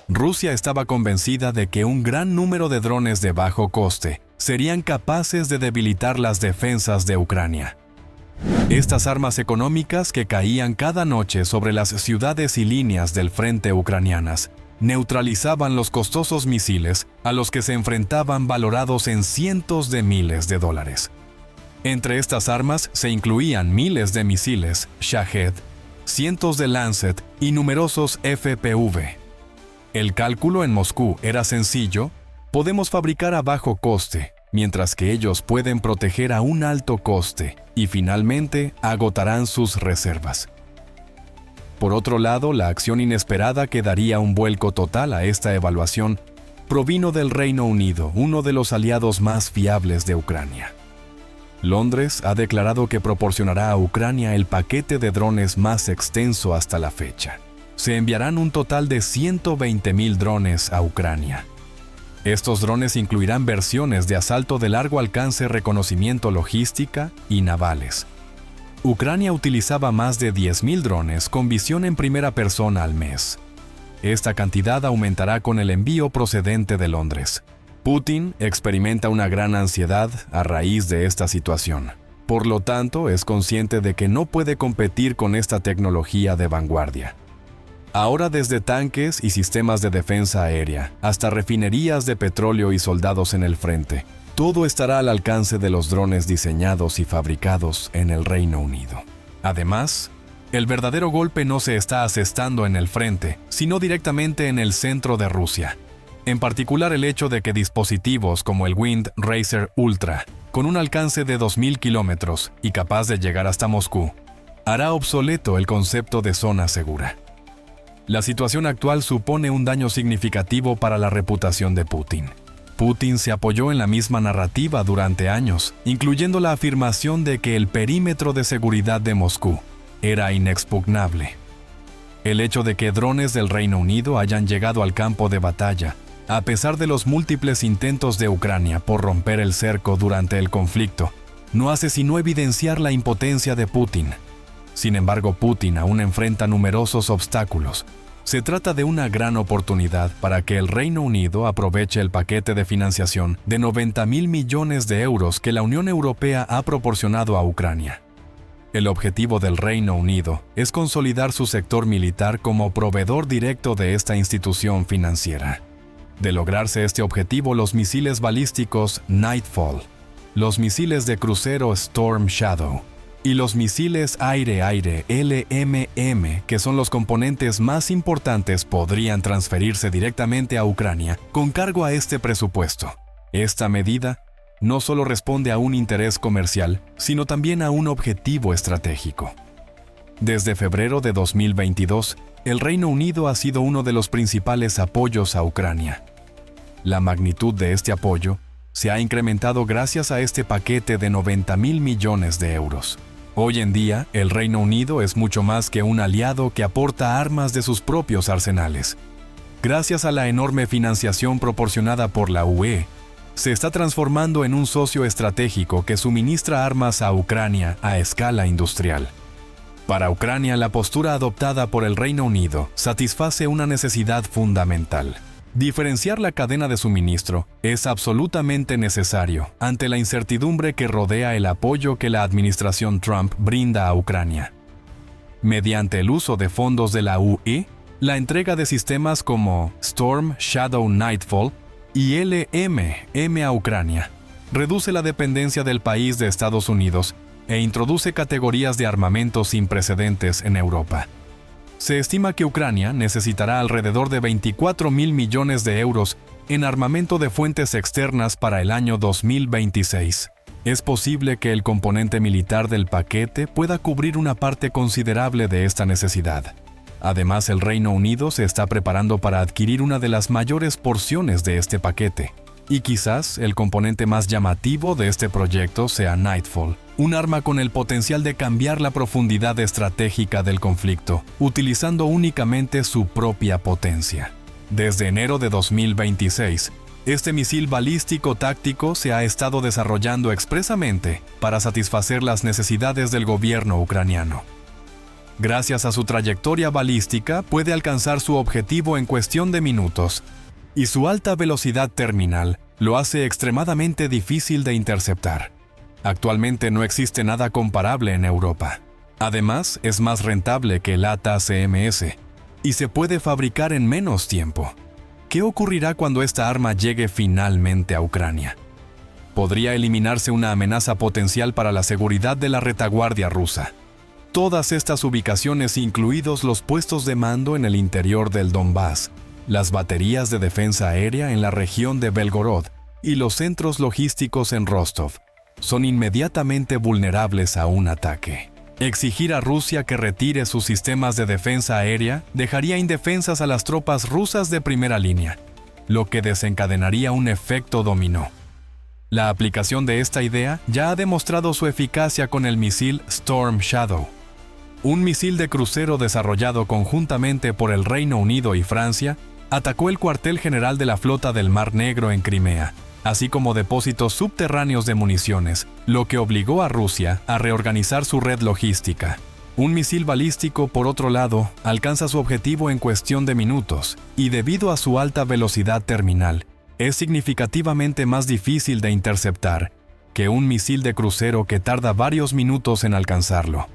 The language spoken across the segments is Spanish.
Rusia estaba convencida de que un gran número de drones de bajo coste serían capaces de debilitar las defensas de Ucrania. Estas armas económicas que caían cada noche sobre las ciudades y líneas del frente ucranianas neutralizaban los costosos misiles a los que se enfrentaban valorados en cientos de miles de dólares. Entre estas armas se incluían miles de misiles Shahed, cientos de Lancet y numerosos FPV. El cálculo en Moscú era sencillo: podemos fabricar a bajo coste, mientras que ellos pueden proteger a un alto coste y finalmente agotarán sus reservas. Por otro lado, la acción inesperada que daría un vuelco total a esta evaluación provino del Reino Unido, uno de los aliados más fiables de Ucrania. Londres ha declarado que proporcionará a Ucrania el paquete de drones más extenso hasta la fecha. Se enviarán un total de 120.000 drones a Ucrania. Estos drones incluirán versiones de asalto de largo alcance, reconocimiento logística y navales. Ucrania utilizaba más de 10.000 drones con visión en primera persona al mes. Esta cantidad aumentará con el envío procedente de Londres. Putin experimenta una gran ansiedad a raíz de esta situación. Por lo tanto, es consciente de que no puede competir con esta tecnología de vanguardia. Ahora, desde tanques y sistemas de defensa aérea hasta refinerías de petróleo y soldados en el frente, todo estará al alcance de los drones diseñados y fabricados en el Reino Unido. Además, el verdadero golpe no se está asestando en el frente, sino directamente en el centro de Rusia. En particular, el hecho de que dispositivos como el Wind Racer Ultra, con un alcance de 2.000 kilómetros y capaz de llegar hasta Moscú, hará obsoleto el concepto de zona segura. La situación actual supone un daño significativo para la reputación de Putin. Putin se apoyó en la misma narrativa durante años, incluyendo la afirmación de que el perímetro de seguridad de Moscú era inexpugnable. El hecho de que drones del Reino Unido hayan llegado al campo de batalla, a pesar de los múltiples intentos de Ucrania por romper el cerco durante el conflicto, no hace sino evidenciar la impotencia de Putin. Sin embargo, Putin aún enfrenta numerosos obstáculos. Se trata de una gran oportunidad para que el Reino Unido aproveche el paquete de financiación de 90.000 millones de euros que la Unión Europea ha proporcionado a Ucrania. El objetivo del Reino Unido es consolidar su sector militar como proveedor directo de esta institución financiera. De lograrse este objetivo, los misiles balísticos Nightfall, los misiles de crucero Storm Shadow y los misiles aire-aire LMM, que son los componentes más importantes, podrían transferirse directamente a Ucrania con cargo a este presupuesto. Esta medida no solo responde a un interés comercial, sino también a un objetivo estratégico. Desde febrero de 2022, el Reino Unido ha sido uno de los principales apoyos a Ucrania. La magnitud de este apoyo se ha incrementado gracias a este paquete de 90.000 millones de euros. Hoy en día, el Reino Unido es mucho más que un aliado que aporta armas de sus propios arsenales. Gracias a la enorme financiación proporcionada por la UE, se está transformando en un socio estratégico que suministra armas a Ucrania a escala industrial. Para Ucrania, la postura adoptada por el Reino Unido satisface una necesidad fundamental. Diferenciar la cadena de suministro es absolutamente necesario ante la incertidumbre que rodea el apoyo que la administración Trump brinda a Ucrania. Mediante el uso de fondos de la UE, la entrega de sistemas como Storm Shadow Nightfall y LMM a Ucrania reduce la dependencia del país de Estados Unidos e introduce categorías de armamento sin precedentes en Europa. Se estima que Ucrania necesitará alrededor de 24.000 millones de euros en armamento de fuentes externas para el año 2026. Es posible que el componente militar del paquete pueda cubrir una parte considerable de esta necesidad. Además, el Reino Unido se está preparando para adquirir una de las mayores porciones de este paquete. Y quizás el componente más llamativo de este proyecto sea Nightfall, un arma con el potencial de cambiar la profundidad estratégica del conflicto, utilizando únicamente su propia potencia. Desde enero de 2026, este misil balístico táctico se ha estado desarrollando expresamente para satisfacer las necesidades del gobierno ucraniano. Gracias a su trayectoria balística, puede alcanzar su objetivo en cuestión de minutos, y su alta velocidad terminal lo hace extremadamente difícil de interceptar. Actualmente no existe nada comparable en Europa. Además, es más rentable que el ATACMS y se puede fabricar en menos tiempo. ¿Qué ocurrirá cuando esta arma llegue finalmente a Ucrania? Podría eliminarse una amenaza potencial para la seguridad de la retaguardia rusa. Todas estas ubicaciones, incluidos los puestos de mando en el interior del Donbass, las baterías de defensa aérea en la región de Belgorod y los centros logísticos en Rostov, son inmediatamente vulnerables a un ataque. Exigir a Rusia que retire sus sistemas de defensa aérea dejaría indefensas a las tropas rusas de primera línea, lo que desencadenaría un efecto dominó. La aplicación de esta idea ya ha demostrado su eficacia con el misil Storm Shadow, un misil de crucero desarrollado conjuntamente por el Reino Unido y Francia. Atacó el cuartel general de la flota del Mar Negro en Crimea, así como depósitos subterráneos de municiones, lo que obligó a Rusia a reorganizar su red logística. Un misil balístico, por otro lado, alcanza su objetivo en cuestión de minutos, y debido a su alta velocidad terminal, es significativamente más difícil de interceptar que un misil de crucero que tarda varios minutos en alcanzarlo.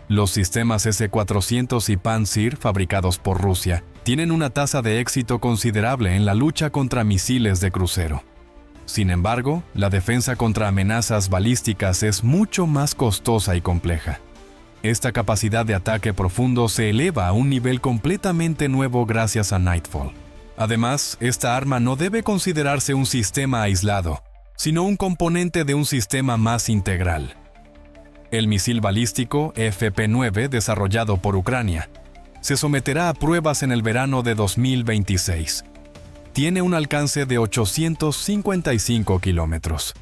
Los sistemas S-400 y Pantsir, fabricados por Rusia, tienen una tasa de éxito considerable en la lucha contra misiles de crucero. Sin embargo, la defensa contra amenazas balísticas es mucho más costosa y compleja. Esta capacidad de ataque profundo se eleva a un nivel completamente nuevo gracias a Nightfall. Además, esta arma no debe considerarse un sistema aislado, sino un componente de un sistema más integral. El misil balístico FP-9, desarrollado por Ucrania, se someterá a pruebas en el verano de 2026. Tiene un alcance de 855 kilómetros.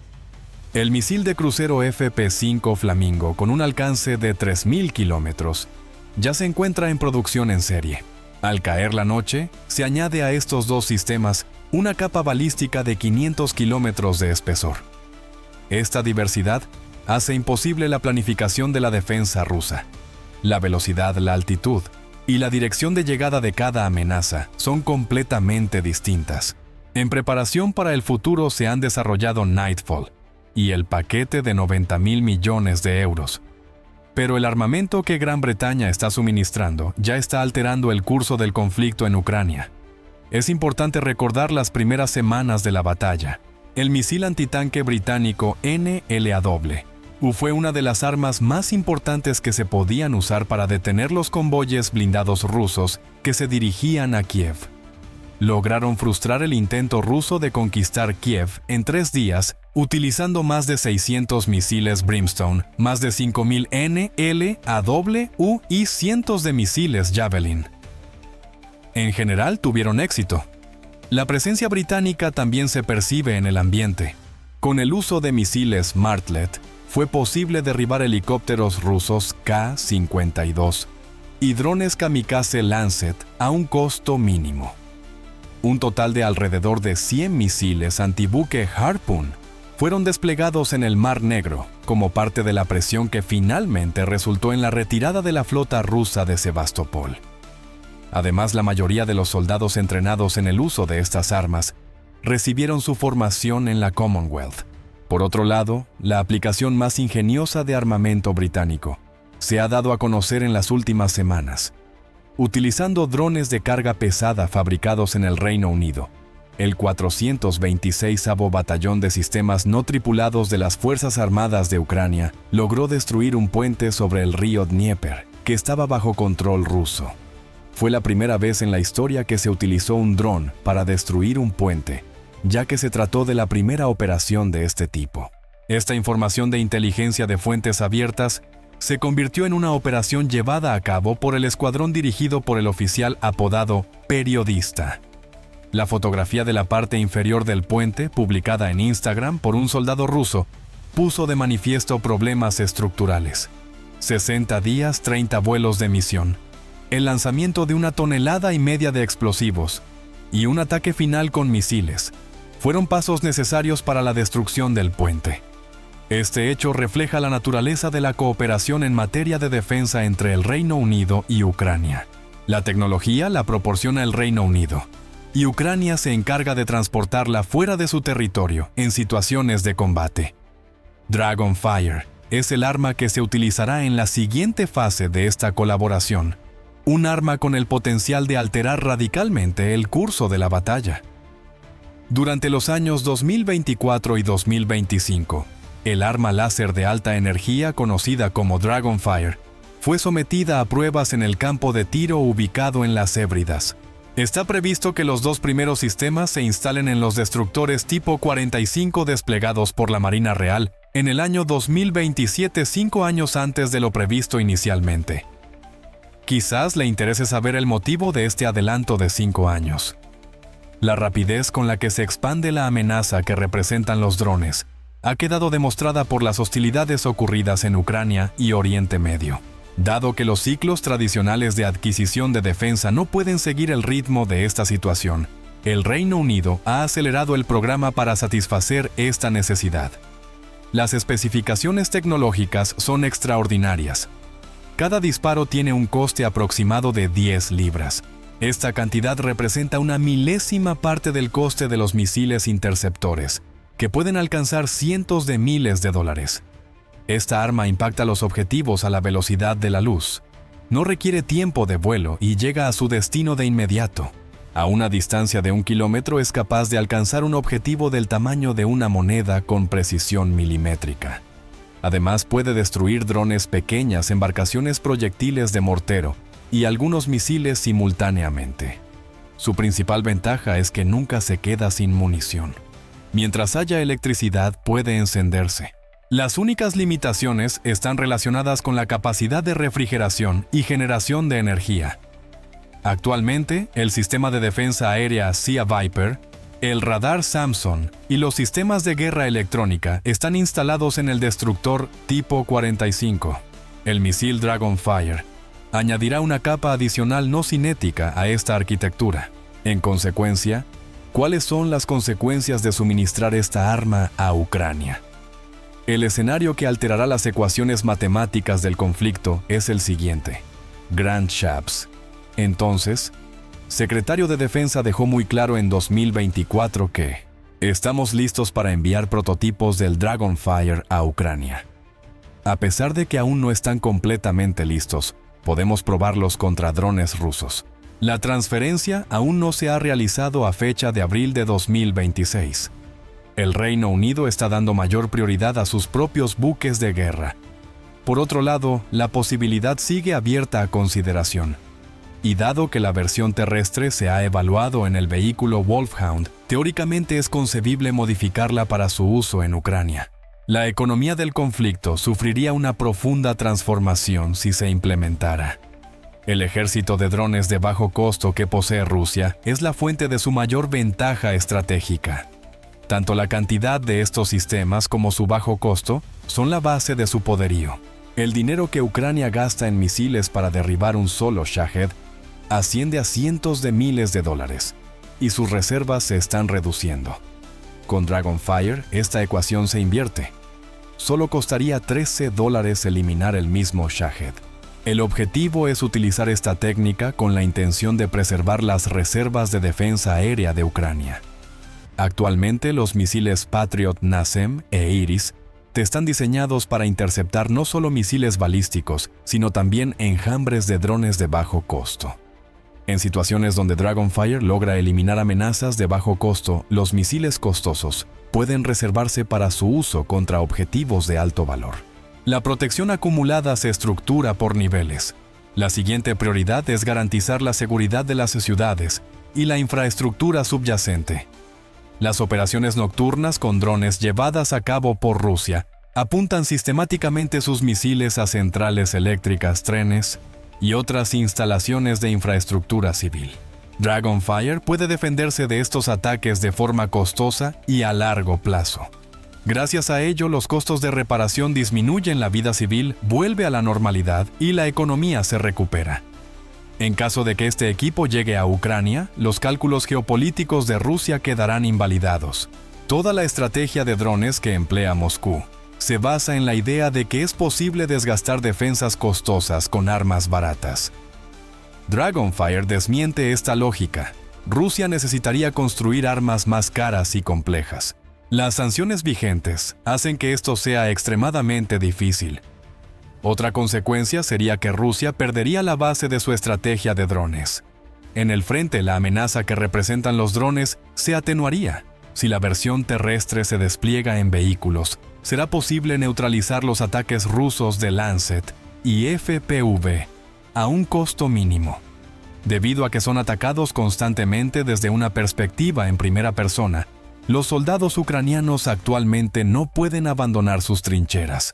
El misil de crucero FP-5 Flamingo, con un alcance de 3.000 kilómetros, ya se encuentra en producción en serie. Al caer la noche, se añade a estos dos sistemas una capa balística de 500 kilómetros de espesor. Esta diversidad hace imposible la planificación de la defensa rusa. La velocidad, la altitud y la dirección de llegada de cada amenaza son completamente distintas. En preparación para el futuro se han desarrollado Nightfall y el paquete de 90.000 millones de euros. Pero el armamento que Gran Bretaña está suministrando ya está alterando el curso del conflicto en Ucrania. Es importante recordar las primeras semanas de la batalla. El misil antitanque británico NLAW fue una de las armas más importantes que se podían usar para detener los convoyes blindados rusos que se dirigían a Kiev. Lograron frustrar el intento ruso de conquistar Kiev en 3 días utilizando más de 600 misiles Brimstone, más de 5.000 NLAW y cientos de misiles Javelin. En general tuvieron éxito. La presencia británica también se percibe en el ambiente. Con el uso de misiles Martlet, fue posible derribar helicópteros rusos K-52 y drones kamikaze Lancet a un costo mínimo. Un total de alrededor de 100 misiles antibuque Harpoon fueron desplegados en el Mar Negro como parte de la presión que finalmente resultó en la retirada de la flota rusa de Sebastopol. Además, la mayoría de los soldados entrenados en el uso de estas armas recibieron su formación en la Commonwealth. Por otro lado, la aplicación más ingeniosa de armamento británico se ha dado a conocer en las últimas semanas. Utilizando drones de carga pesada fabricados en el Reino Unido, el 426º Batallón de Sistemas No Tripulados de las Fuerzas Armadas de Ucrania logró destruir un puente sobre el río Dnieper, que estaba bajo control ruso. Fue la primera vez en la historia que se utilizó un dron para destruir un puente, ya que se trató de la primera operación de este tipo. Esta información de inteligencia de fuentes abiertas se convirtió en una operación llevada a cabo por el escuadrón dirigido por el oficial apodado Periodista. La fotografía de la parte inferior del puente, publicada en Instagram por un soldado ruso, puso de manifiesto problemas estructurales. 60 días, 30 vuelos de misión, el lanzamiento de 1,5 toneladas de explosivos y un ataque final con misiles fueron pasos necesarios para la destrucción del puente. Este hecho refleja la naturaleza de la cooperación en materia de defensa entre el Reino Unido y Ucrania. La tecnología la proporciona el Reino Unido, y Ucrania se encarga de transportarla fuera de su territorio en situaciones de combate. Dragonfire es el arma que se utilizará en la siguiente fase de esta colaboración, un arma con el potencial de alterar radicalmente el curso de la batalla. Durante los años 2024 y 2025, el arma láser de alta energía conocida como Dragonfire fue sometida a pruebas en el campo de tiro ubicado en las Hébridas. Está previsto que los dos primeros sistemas se instalen en los destructores tipo 45 desplegados por la Marina Real en el año 2027, 5 años antes de lo previsto inicialmente. Quizás le interese saber el motivo de este adelanto de 5 años. La rapidez con la que se expande la amenaza que representan los drones ha quedado demostrada por las hostilidades ocurridas en Ucrania y Oriente Medio. Dado que los ciclos tradicionales de adquisición de defensa no pueden seguir el ritmo de esta situación, el Reino Unido ha acelerado el programa para satisfacer esta necesidad. Las especificaciones tecnológicas son extraordinarias. Cada disparo tiene un coste aproximado de 10 libras. Esta cantidad representa una milésima parte del coste de los misiles interceptores, que pueden alcanzar cientos de miles de dólares. Esta arma impacta los objetivos a la velocidad de la luz. No requiere tiempo de vuelo y llega a su destino de inmediato. A una distancia de 1 kilómetro es capaz de alcanzar un objetivo del tamaño de una moneda con precisión milimétrica. Además, puede destruir drones pequeñas, embarcaciones proyectiles de mortero y algunos misiles simultáneamente. Su principal ventaja es que nunca se queda sin munición. Mientras haya electricidad, puede encenderse. Las únicas limitaciones están relacionadas con la capacidad de refrigeración y generación de energía. Actualmente, el sistema de defensa aérea Sea Viper, el radar Samson y los sistemas de guerra electrónica están instalados en el destructor tipo 45. El misil Dragonfire añadirá una capa adicional no cinética a esta arquitectura. En consecuencia, ¿cuáles son las consecuencias de suministrar esta arma a Ucrania? El escenario que alterará las ecuaciones matemáticas del conflicto es el siguiente. Grant Shapps, entonces, secretario de Defensa, dejó muy claro en 2024 que estamos listos para enviar prototipos del Dragonfire a Ucrania. A pesar de que aún no están completamente listos, podemos probarlos contra drones rusos. La transferencia aún no se ha realizado a fecha de abril de 2026. El Reino Unido está dando mayor prioridad a sus propios buques de guerra. Por otro lado, la posibilidad sigue abierta a consideración. Y dado que la versión terrestre se ha evaluado en el vehículo Wolfhound, teóricamente es concebible modificarla para su uso en Ucrania. La economía del conflicto sufriría una profunda transformación si se implementara. El ejército de drones de bajo costo que posee Rusia es la fuente de su mayor ventaja estratégica. Tanto la cantidad de estos sistemas como su bajo costo son la base de su poderío. El dinero que Ucrania gasta en misiles para derribar un solo Shahed asciende a cientos de miles de dólares, y sus reservas se están reduciendo. Con Dragonfire, esta ecuación se invierte. Solo costaría $13 eliminar el mismo Shahed. El objetivo es utilizar esta técnica con la intención de preservar las reservas de defensa aérea de Ucrania. Actualmente, los misiles Patriot NASAM e Iris están diseñados para interceptar no solo misiles balísticos, sino también enjambres de drones de bajo costo. En situaciones donde Dragonfire logra eliminar amenazas de bajo costo, los misiles costosos pueden reservarse para su uso contra objetivos de alto valor. La protección acumulada se estructura por niveles. La siguiente prioridad es garantizar la seguridad de las ciudades y la infraestructura subyacente. Las operaciones nocturnas con drones llevadas a cabo por Rusia apuntan sistemáticamente sus misiles a centrales eléctricas, trenes y otras instalaciones de infraestructura civil. Dragonfire puede defenderse de estos ataques de forma costosa y a largo plazo. Gracias a ello, los costos de reparación disminuyen, la vida civil vuelve a la normalidad y la economía se recupera. En caso de que este equipo llegue a Ucrania, los cálculos geopolíticos de Rusia quedarán invalidados. Toda la estrategia de drones que emplea Moscú se basa en la idea de que es posible desgastar defensas costosas con armas baratas. Dragonfire desmiente esta lógica. Rusia necesitaría construir armas más caras y complejas. Las sanciones vigentes hacen que esto sea extremadamente difícil. Otra consecuencia sería que Rusia perdería la base de su estrategia de drones. En el frente, la amenaza que representan los drones se atenuaría. Si la versión terrestre se despliega en vehículos, será posible neutralizar los ataques rusos de Lancet y FPV a un costo mínimo. Debido a que son atacados constantemente desde una perspectiva en primera persona, los soldados ucranianos actualmente no pueden abandonar sus trincheras.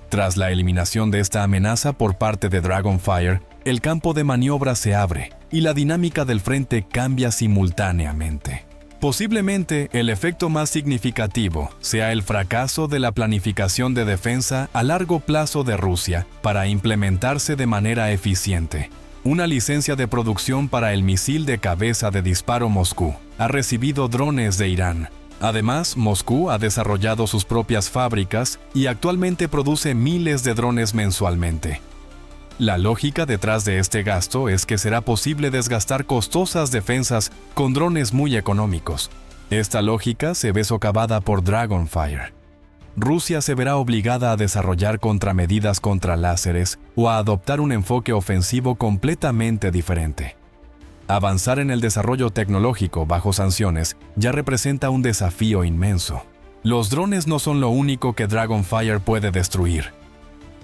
Tras la eliminación de esta amenaza por parte de Dragonfire, el campo de maniobra se abre y la dinámica del frente cambia simultáneamente. Posiblemente el efecto más significativo sea el fracaso de la planificación de defensa a largo plazo de Rusia para implementarse de manera eficiente. Una licencia de producción para el misil de cabeza de disparo Moscú ha recibido drones de Irán. Además, Moscú ha desarrollado sus propias fábricas y actualmente produce miles de drones mensualmente. La lógica detrás de este gasto es que será posible desgastar costosas defensas con drones muy económicos. Esta lógica se ve socavada por Dragonfire. Rusia se verá obligada a desarrollar contramedidas contra láseres o a adoptar un enfoque ofensivo completamente diferente. Avanzar en el desarrollo tecnológico bajo sanciones ya representa un desafío inmenso. Los drones no son lo único que Dragonfire puede destruir.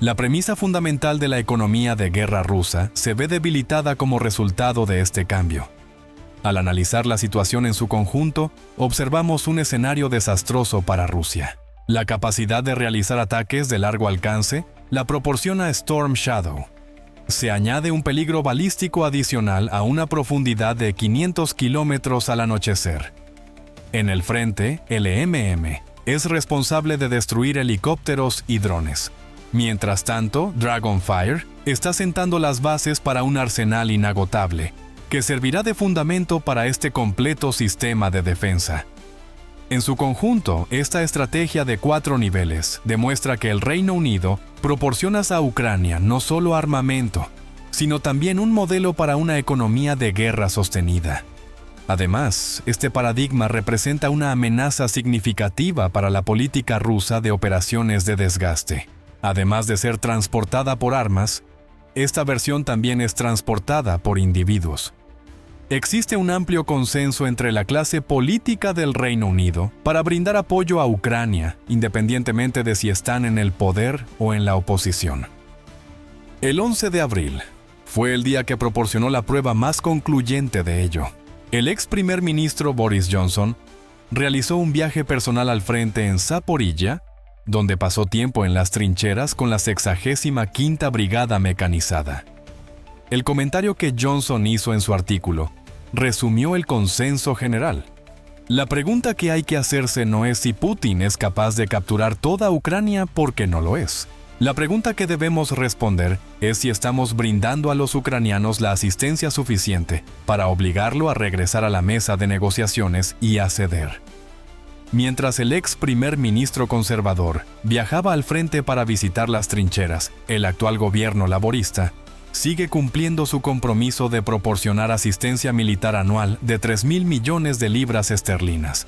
La premisa fundamental de la economía de guerra rusa se ve debilitada como resultado de este cambio. Al analizar la situación en su conjunto, observamos un escenario desastroso para Rusia. La capacidad de realizar ataques de largo alcance la proporciona Storm Shadow. Se añade un peligro balístico adicional a una profundidad de 500 kilómetros al anochecer. En el frente, el LMM es responsable de destruir helicópteros y drones. Mientras tanto, Dragonfire está sentando las bases para un arsenal inagotable, que servirá de fundamento para este completo sistema de defensa. En su conjunto, esta estrategia de 4 niveles demuestra que el Reino Unido proporciona a Ucrania no solo armamento, sino también un modelo para una economía de guerra sostenida. Además, este paradigma representa una amenaza significativa para la política rusa de operaciones de desgaste. Además de ser transportada por armas, esta versión también es transportada por individuos. Existe un amplio consenso entre la clase política del Reino Unido para brindar apoyo a Ucrania, independientemente de si están en el poder o en la oposición. El 11 de abril fue el día que proporcionó la prueba más concluyente de ello. El ex primer ministro Boris Johnson realizó un viaje personal al frente en Zaporilla, donde pasó tiempo en las trincheras con la 65ª Brigada Mecanizada. El comentario que Johnson hizo en su artículo resumió el consenso general. La pregunta que hay que hacerse no es si Putin es capaz de capturar toda Ucrania, porque no lo es. La pregunta que debemos responder es si estamos brindando a los ucranianos la asistencia suficiente para obligarlo a regresar a la mesa de negociaciones y a ceder. Mientras el ex primer ministro conservador viajaba al frente para visitar las trincheras, el actual gobierno laborista sigue cumpliendo su compromiso de proporcionar asistencia militar anual de 3.000 millones de libras esterlinas.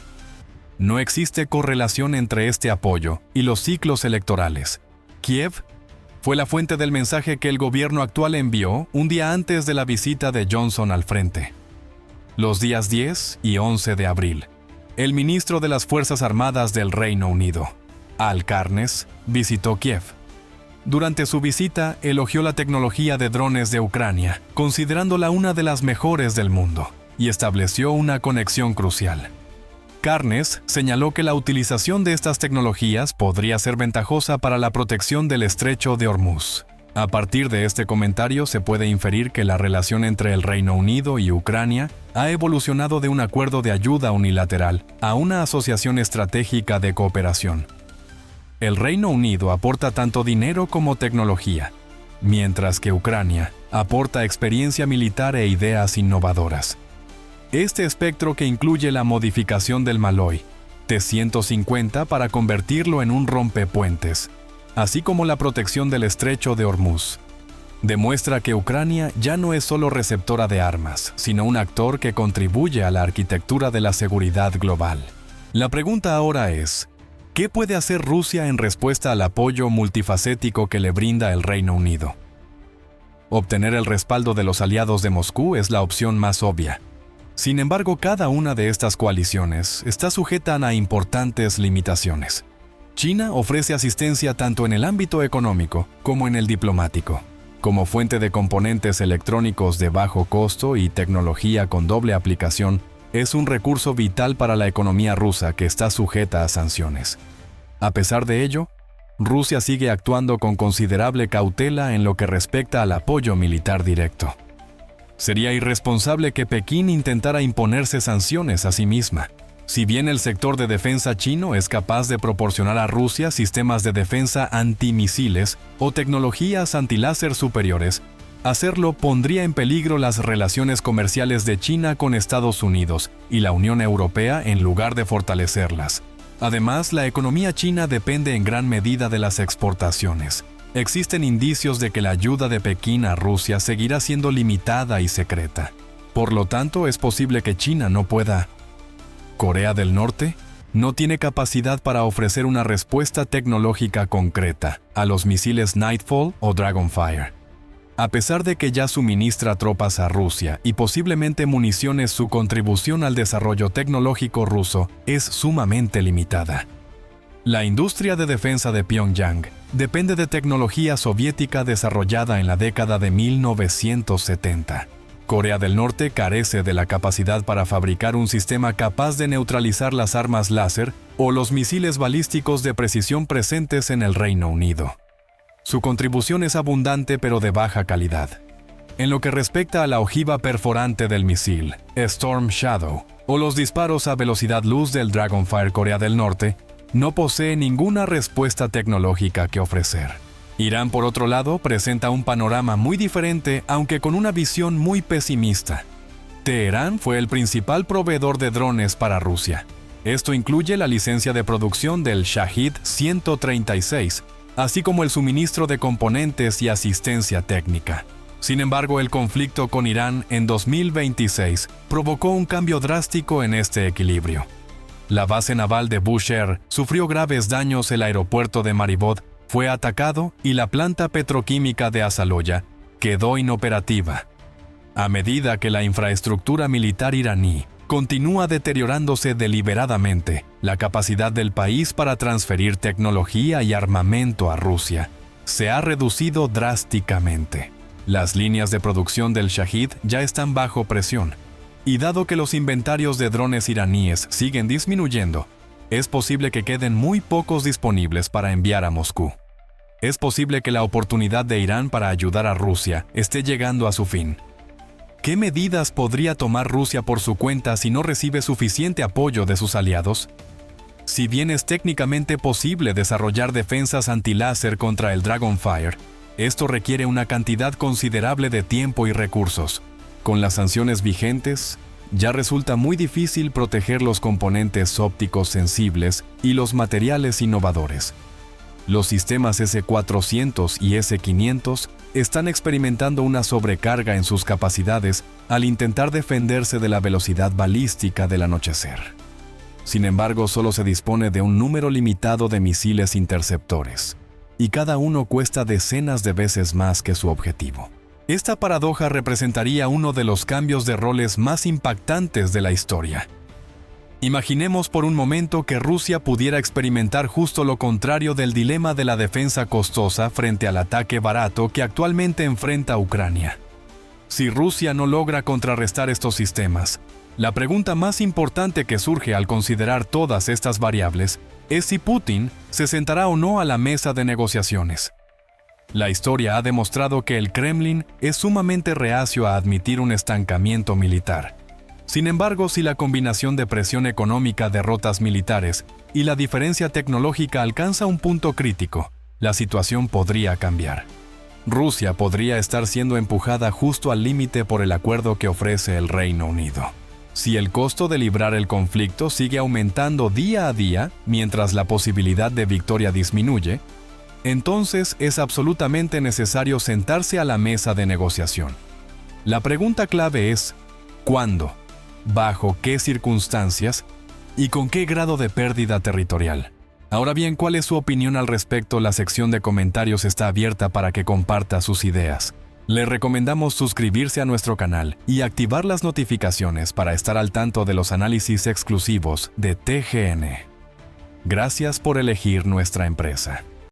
No existe correlación entre este apoyo y los ciclos electorales. Kiev fue la fuente del mensaje que el gobierno actual envió un día antes de la visita de Johnson al frente. Los días 10 y 11 de abril, el ministro de las Fuerzas Armadas del Reino Unido, Al Carnes, visitó Kiev. Durante su visita, elogió la tecnología de drones de Ucrania, considerándola una de las mejores del mundo, y estableció una conexión crucial. Carnes señaló que la utilización de estas tecnologías podría ser ventajosa para la protección del estrecho de Hormuz. A partir de este comentario se puede inferir que la relación entre el Reino Unido y Ucrania ha evolucionado de un acuerdo de ayuda unilateral a una asociación estratégica de cooperación. El Reino Unido aporta tanto dinero como tecnología, mientras que Ucrania aporta experiencia militar e ideas innovadoras. Este espectro, que incluye la modificación del Malloy, T-150 para convertirlo en un rompepuentes, así como la protección del estrecho de Hormuz. Demuestra que Ucrania ya no es solo receptora de armas, sino un actor que contribuye a la arquitectura de la seguridad global. La pregunta ahora es, ¿qué puede hacer Rusia en respuesta al apoyo multifacético que le brinda el Reino Unido? Obtener el respaldo de los aliados de Moscú es la opción más obvia. Sin embargo, cada una de estas coaliciones está sujeta a importantes limitaciones. China ofrece asistencia tanto en el ámbito económico como en el diplomático. Como fuente de componentes electrónicos de bajo costo y tecnología con doble aplicación, es un recurso vital para la economía rusa que está sujeta a sanciones. A pesar de ello, Rusia sigue actuando con considerable cautela en lo que respecta al apoyo militar directo. Sería irresponsable que Pekín intentara imponerse sanciones a sí misma. Si bien el sector de defensa chino es capaz de proporcionar a Rusia sistemas de defensa antimisiles o tecnologías antiláser superiores, hacerlo pondría en peligro las relaciones comerciales de China con Estados Unidos y la Unión Europea en lugar de fortalecerlas. Además, la economía china depende en gran medida de las exportaciones. Existen indicios de que la ayuda de Pekín a Rusia seguirá siendo limitada y secreta. Por lo tanto, es posible que China no pueda. Corea del Norte no tiene capacidad para ofrecer una respuesta tecnológica concreta a los misiles Nightfall o Dragonfire. A pesar de que ya suministra tropas a Rusia y posiblemente municiones, su contribución al desarrollo tecnológico ruso es sumamente limitada. La industria de defensa de Pyongyang depende de tecnología soviética desarrollada en la década de 1970. Corea del Norte carece de la capacidad para fabricar un sistema capaz de neutralizar las armas láser o los misiles balísticos de precisión presentes en el Reino Unido. Su contribución es abundante pero de baja calidad. En lo que respecta a la ojiva perforante del misil, Storm Shadow, o los disparos a velocidad luz del Dragonfire, Corea del Norte no posee ninguna respuesta tecnológica que ofrecer. Irán, por otro lado, presenta un panorama muy diferente, aunque con una visión muy pesimista. Teherán fue el principal proveedor de drones para Rusia. Esto incluye la licencia de producción del Shahid 136, así como el suministro de componentes y asistencia técnica. Sin embargo, el conflicto con Irán en 2026 provocó un cambio drástico en este equilibrio. La base naval de Bushehr sufrió graves daños, el aeropuerto de Maribod fue atacado y la planta petroquímica de Asaloya quedó inoperativa. A medida que la infraestructura militar iraní continúa deteriorándose deliberadamente, la capacidad del país para transferir tecnología y armamento a Rusia se ha reducido drásticamente. Las líneas de producción del Shahid ya están bajo presión, y dado que los inventarios de drones iraníes siguen disminuyendo, es posible que queden muy pocos disponibles para enviar a Moscú. Es posible que la oportunidad de Irán para ayudar a Rusia esté llegando a su fin. ¿Qué medidas podría tomar Rusia por su cuenta si no recibe suficiente apoyo de sus aliados? Si bien es técnicamente posible desarrollar defensas antiláser contra el Dragonfire, esto requiere una cantidad considerable de tiempo y recursos. Con las sanciones vigentes, ya resulta muy difícil proteger los componentes ópticos sensibles y los materiales innovadores. Los sistemas S-400 y S-500 están experimentando una sobrecarga en sus capacidades al intentar defenderse de la velocidad balística del anochecer. Sin embargo, solo se dispone de un número limitado de misiles interceptores, y cada uno cuesta decenas de veces más que su objetivo. Esta paradoja representaría uno de los cambios de roles más impactantes de la historia. Imaginemos por un momento que Rusia pudiera experimentar justo lo contrario del dilema de la defensa costosa frente al ataque barato que actualmente enfrenta Ucrania. Si Rusia no logra contrarrestar estos sistemas, la pregunta más importante que surge al considerar todas estas variables es si Putin se sentará o no a la mesa de negociaciones. La historia ha demostrado que el Kremlin es sumamente reacio a admitir un estancamiento militar. Sin embargo, si la combinación de presión económica, derrotas militares y la diferencia tecnológica alcanza un punto crítico, la situación podría cambiar. Rusia podría estar siendo empujada justo al límite por el acuerdo que ofrece el Reino Unido. Si el costo de librar el conflicto sigue aumentando día a día mientras la posibilidad de victoria disminuye, entonces es absolutamente necesario sentarse a la mesa de negociación. La pregunta clave es, ¿cuándo? ¿Bajo qué circunstancias? ¿Y con qué grado de pérdida territorial? Ahora bien, ¿cuál es su opinión al respecto? La sección de comentarios está abierta para que comparta sus ideas. Le recomendamos suscribirse a nuestro canal y activar las notificaciones para estar al tanto de los análisis exclusivos de TGN. Gracias por elegir nuestra empresa.